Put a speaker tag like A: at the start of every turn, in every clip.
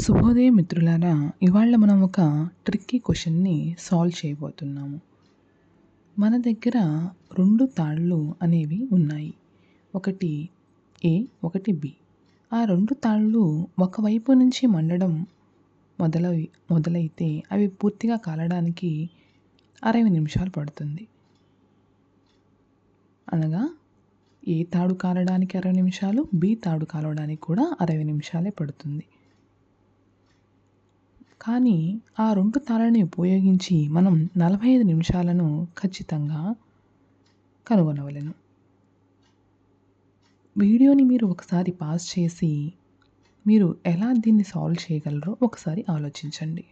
A: శుభోదయం మిత్రులారా, ఇవాళ మనం ఒక ట్రిక్కీ క్వశ్చన్ని సాల్వ్ చేయబోతున్నాము. మన దగ్గర 2 తాళ్ళు అనేవి ఉన్నాయి. ఒకటి ఏ, ఒకటి బి. ఆ 2 తాళ్ళు ఒకవైపు నుంచి మండడం మొదలైతే అవి పూర్తిగా కాలడానికి 60 నిమిషాలు పడుతుంది. అనగా ఏ తాడు కాలడానికి 60 నిమిషాలు, బి తాడు కాలడానికి కూడా 60 నిమిషాలే పడుతుంది. కానీ ఆ 2 తాళ్ళని ఉపయోగించి మనం 45 నిమిషాలను ఖచ్చితంగా కనుగొనవలెను. వీడియోని మీరు ఒకసారి పాజ్ చేసి మీరు ఎలా దీన్ని సాల్వ్ చేయగలరో ఒకసారి ఆలోచించండి.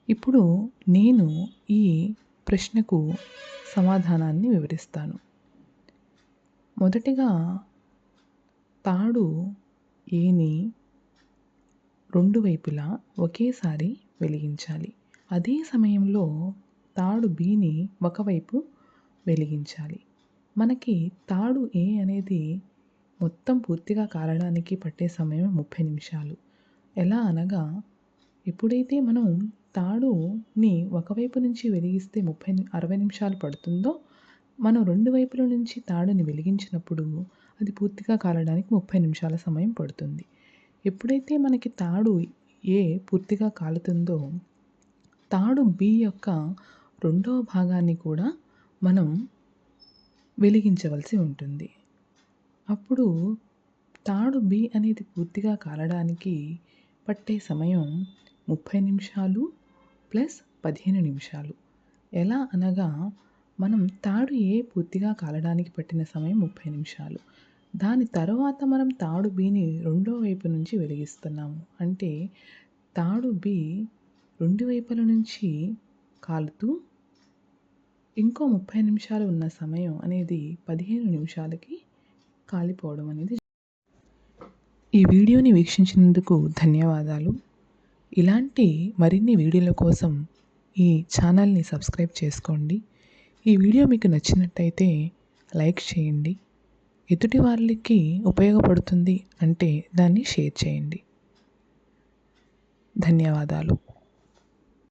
A: ఇప్పుడు నేను ఈ ప్రశ్నకు సమాధానాన్ని వివరిస్తాను. మొదటిగా తాడు ఏని 2 వైపులా ఒకేసారి వెలిగించాలి. అదే సమయంలో తాడు బిని ఒకవైపు వెలిగించాలి. మనకి తాడు ఏ అనేది మొత్తం పూర్తిగా కాలడానికి పట్టే సమయం 30 నిమిషాలు. ఎలా అనగా ఎప్పుడైతే మనం తాడుని ఒకవైపు నుంచి వెలిగిస్తే 60 నిమిషాలు పడుతుందో, మనం 2 వైపుల నుంచి తాడుని వెలిగించినప్పుడు అది పూర్తిగా కాలడానికి 30 నిమిషాల సమయం పడుతుంది. ఎప్పుడైతే మనకి తాడు ఏ పూర్తిగా కాలుతుందో, తాడు బి యొక్క రెండవ భాగాన్ని కూడా మనం వెలిగించవలసి ఉంటుంది. అప్పుడు తాడు బి అనేది పూర్తిగా కాలడానికి పట్టే సమయం 30 నిమిషాలు ప్లస్ 15 నిమిషాలు. ఎలా అనగా మనం తాడు ఏ పూర్తిగా కాలడానికి పట్టిన సమయం 30 నిమిషాలు. దాని తర్వాత మనం తాడు బిని రెండో వైపు నుంచి వెలిగిస్తున్నాము. అంటే తాడు బి 2 వైపుల నుంచి కాలుతూ ఇంకో 30 నిమిషాలు ఉన్న సమయం అనేది 15 నిమిషాలకి కాలిపోవడం అనేది. ఈ వీడియోని వీక్షించినందుకు ధన్యవాదాలు. ఇలాంటి మరిన్ని వీడియోల కోసం ఈ ఛానల్ని సబ్స్క్రైబ్ చేసుకోండి. ఈ వీడియో మీకు నచ్చినట్టయితే లైక్ చేయండి. ఎదుటి వాళ్ళకి ఉపయోగపడుతుంది అంటే దాన్ని షేర్ చేయండి. ధన్యవాదాలు.